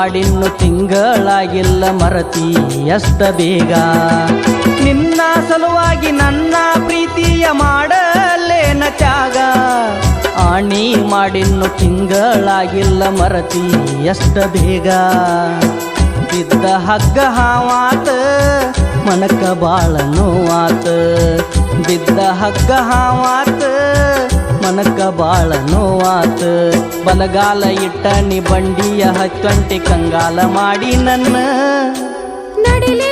ಮಾಡಿನ್ನು ತಿಂಗಳಾಗಿಲ್ಲ ಮರತಿ ಎಷ್ಟ ಬೇಗ ನಿನ್ನ ಸಲುವಾಗಿ ನನ್ನ ಪ್ರೀತಿಯ ಮಾಡಲೇನ ತ್ಯಾಗ ಆಣಿ ಮಾಡಿನ್ನು ತಿಂಗಳಾಗಿಲ್ಲ ಮರತಿ ಎಷ್ಟ ಬೇಗ ಬಿದ್ದ ಹಗ್ಗ ಹಾವಾತ ಮನಕ ಬಾಳ ನೋವಾತ ಬಿದ್ದ ಹಗ್ಗ ಹಾವಾತ ಮನಕ ಬಾಳ ನೋವಾತ ಬಲಗಾಲ ಇಟ್ಟ ನಿ ಬಂಡಿಯ ಹತ್ತಂಟಿ ಕಂಗಾಲ ಮಾಡಿ ನನ್ನ ನಡಿಲಿ